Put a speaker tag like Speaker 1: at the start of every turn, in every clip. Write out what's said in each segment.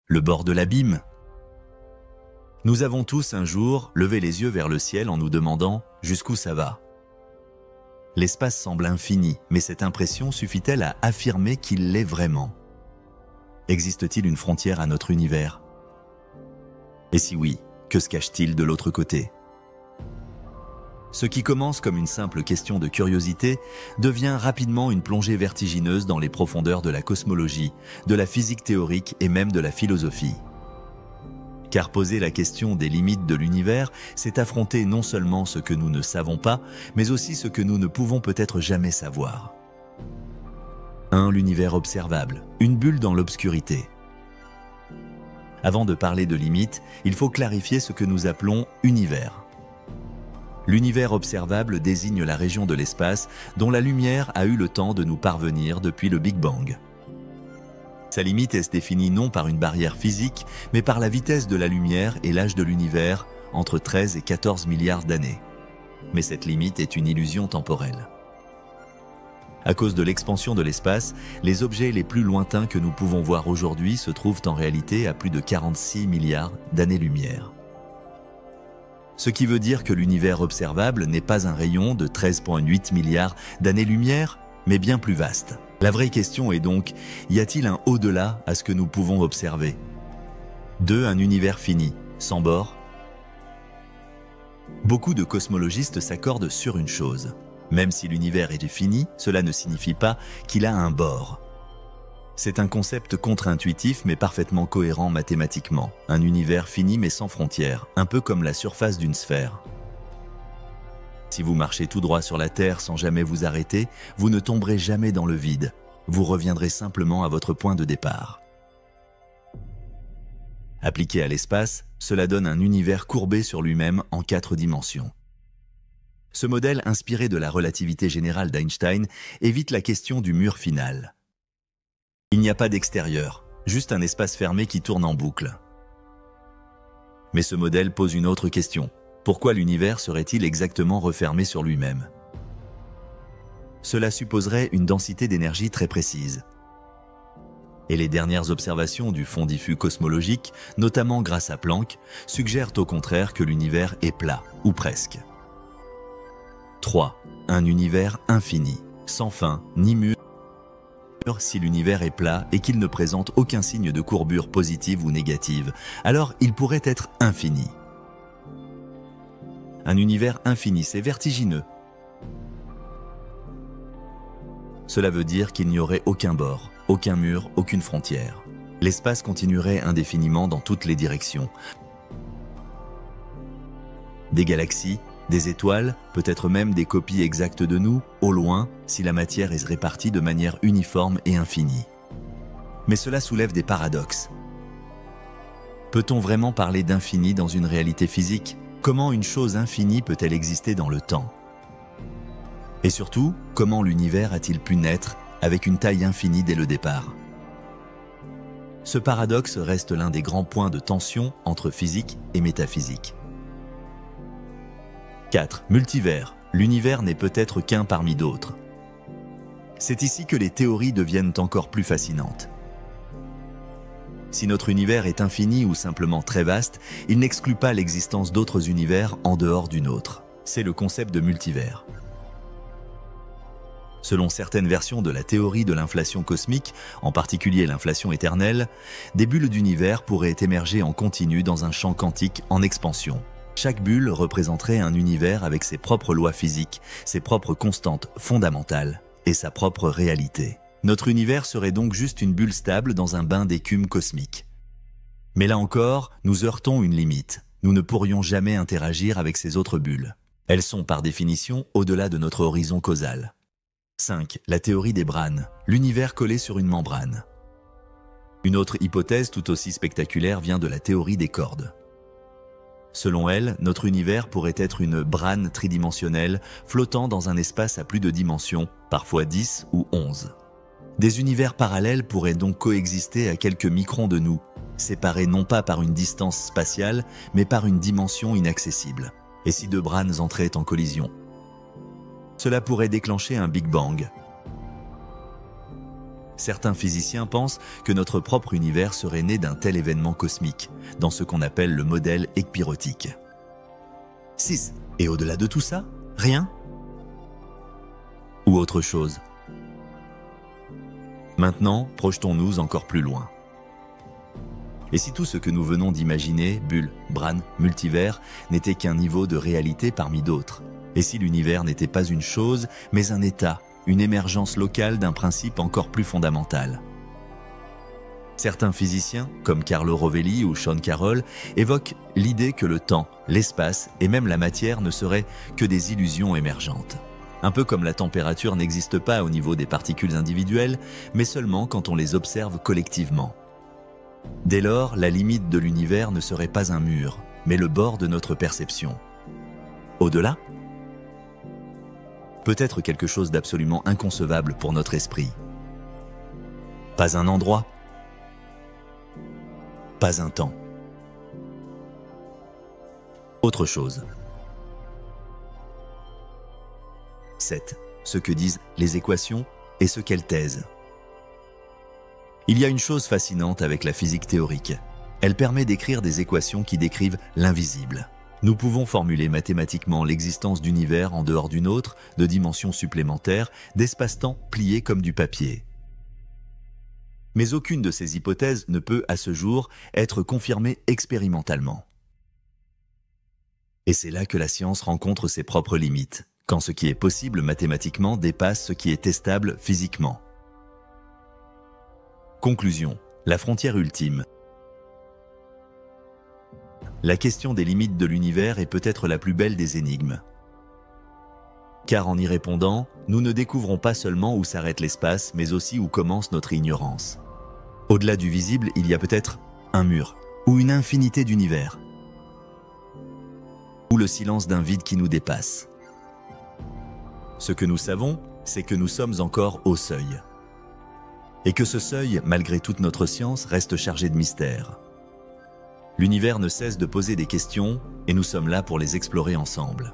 Speaker 1: Le bord de l'abîme? Nous avons tous un jour levé les yeux vers le ciel en nous demandant jusqu'où ça va. L'espace semble infini, mais cette impression suffit-elle à affirmer qu'il l'est vraiment? Existe-t-il une frontière à notre univers? Et si oui, que se cache-t-il de l'autre côté? Ce qui commence comme une simple question de curiosité devient rapidement une plongée vertigineuse dans les profondeurs de la cosmologie, de la physique théorique et même de la philosophie. Car poser la question des limites de l'univers, c'est affronter non seulement ce que nous ne savons pas, mais aussi ce que nous ne pouvons peut-être jamais savoir. 1. L'univers observable, une bulle dans l'obscurité. Avant de parler de limites, il faut clarifier ce que nous appelons univers. L'univers observable désigne la région de l'espace dont la lumière a eu le temps de nous parvenir depuis le Big Bang. Sa limite est définie non par une barrière physique, mais par la vitesse de la lumière et l'âge de l'univers, entre 13 et 14 milliards d'années. Mais cette limite est une illusion temporelle. À cause de l'expansion de l'espace, les objets les plus lointains que nous pouvons voir aujourd'hui se trouvent en réalité à plus de 46 milliards d'années-lumière. Ce qui veut dire que l'univers observable n'est pas un rayon de 13,8 milliards d'années-lumière, mais bien plus vaste. La vraie question est donc, y a-t-il un au-delà à ce que nous pouvons observer? 2. Un univers fini, sans bord. Beaucoup de cosmologistes s'accordent sur une chose. Même si l'univers est fini, cela ne signifie pas qu'il a un bord. C'est un concept contre-intuitif mais parfaitement cohérent mathématiquement. Un univers fini mais sans frontières, un peu comme la surface d'une sphère. Si vous marchez tout droit sur la Terre sans jamais vous arrêter, vous ne tomberez jamais dans le vide. Vous reviendrez simplement à votre point de départ. Appliqué à l'espace, cela donne un univers courbé sur lui-même en 4 dimensions. Ce modèle, inspiré de la relativité générale d'Einstein, évite la question du mur final. Il n'y a pas d'extérieur, juste un espace fermé qui tourne en boucle. Mais ce modèle pose une autre question. Pourquoi l'univers serait-il exactement refermé sur lui-même? Cela supposerait une densité d'énergie très précise. Et les dernières observations du fond diffus cosmologique, notamment grâce à Planck, suggèrent au contraire que l'univers est plat, ou presque. 3. Un univers infini, sans fin ni mur. Si l'univers est plat et qu'il ne présente aucun signe de courbure positive ou négative, alors il pourrait être infini. Un univers infini, c'est vertigineux. Cela veut dire qu'il n'y aurait aucun bord, aucun mur, aucune frontière. L'espace continuerait indéfiniment dans toutes les directions. Des galaxies, des étoiles, peut-être même des copies exactes de nous, au loin, si la matière est répartie de manière uniforme et infinie. Mais cela soulève des paradoxes. Peut-on vraiment parler d'infini dans une réalité physique? Comment une chose infinie peut-elle exister dans le temps? Et surtout, comment l'univers a-t-il pu naître avec une taille infinie dès le départ? Ce paradoxe reste l'un des grands points de tension entre physique et métaphysique. 4. Multivers. L'univers n'est peut-être qu'un parmi d'autres. C'est ici que les théories deviennent encore plus fascinantes. Si notre univers est infini ou simplement très vaste, il n'exclut pas l'existence d'autres univers en dehors du nôtre. C'est le concept de multivers. Selon certaines versions de la théorie de l'inflation cosmique, en particulier l'inflation éternelle, des bulles d'univers pourraient émerger en continu dans un champ quantique en expansion. Chaque bulle représenterait un univers avec ses propres lois physiques, ses propres constantes fondamentales et sa propre réalité. Notre univers serait donc juste une bulle stable dans un bain d'écume cosmique. Mais là encore, nous heurtons une limite. Nous ne pourrions jamais interagir avec ces autres bulles. Elles sont par définition au-delà de notre horizon causal. 5. La théorie des brânes, l'univers collé sur une membrane. Une autre hypothèse tout aussi spectaculaire vient de la théorie des cordes. Selon elle, notre univers pourrait être une brane tridimensionnelle flottant dans un espace à plus de dimensions, parfois 10 ou 11. Des univers parallèles pourraient donc coexister à quelques microns de nous, séparés non pas par une distance spatiale, mais par une dimension inaccessible. Et si deux branes entraient en collision? Cela pourrait déclencher un Big Bang. Certains physiciens pensent que notre propre univers serait né d'un tel événement cosmique, dans ce qu'on appelle le modèle ekpyrotique. 6. Et au-delà de tout ça, rien? Ou autre chose? Maintenant, projetons-nous encore plus loin. Et si tout ce que nous venons d'imaginer, bulles, brane, multivers, n'était qu'un niveau de réalité parmi d'autres? Et si l'univers n'était pas une chose, mais un état, une émergence locale d'un principe encore plus fondamental? Certains physiciens, comme Carlo Rovelli ou Sean Carroll, évoquent l'idée que le temps, l'espace et même la matière ne seraient que des illusions émergentes. Un peu comme la température n'existe pas au niveau des particules individuelles, mais seulement quand on les observe collectivement. Dès lors, la limite de l'univers ne serait pas un mur, mais le bord de notre perception. Au-delà? Peut-être quelque chose d'absolument inconcevable pour notre esprit. Pas un endroit, pas un temps. Autre chose. 7. Ce que disent les équations et ce qu'elles taisent. Il y a une chose fascinante avec la physique théorique. Elle permet d'écrire des équations qui décrivent l'invisible. Nous pouvons formuler mathématiquement l'existence d'univers en dehors d'une autre, de dimensions supplémentaires, d'espace-temps pliés comme du papier. Mais aucune de ces hypothèses ne peut, à ce jour, être confirmée expérimentalement. Et c'est là que la science rencontre ses propres limites, quand ce qui est possible mathématiquement dépasse ce qui est testable physiquement. Conclusion, la frontière ultime. La question des limites de l'univers est peut-être la plus belle des énigmes. Car en y répondant, nous ne découvrons pas seulement où s'arrête l'espace, mais aussi où commence notre ignorance. Au-delà du visible, il y a peut-être un mur, ou une infinité d'univers, ou le silence d'un vide qui nous dépasse. Ce que nous savons, c'est que nous sommes encore au seuil. Et que ce seuil, malgré toute notre science, reste chargé de mystères. L'univers ne cesse de poser des questions, et nous sommes là pour les explorer ensemble.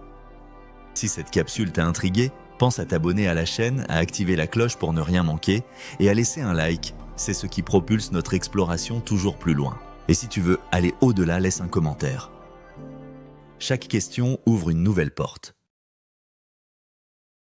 Speaker 1: Si cette capsule t'a intrigué, pense à t'abonner à la chaîne, à activer la cloche pour ne rien manquer, et à laisser un like, c'est ce qui propulse notre exploration toujours plus loin. Et si tu veux aller au-delà, laisse un commentaire. Chaque question ouvre une nouvelle porte.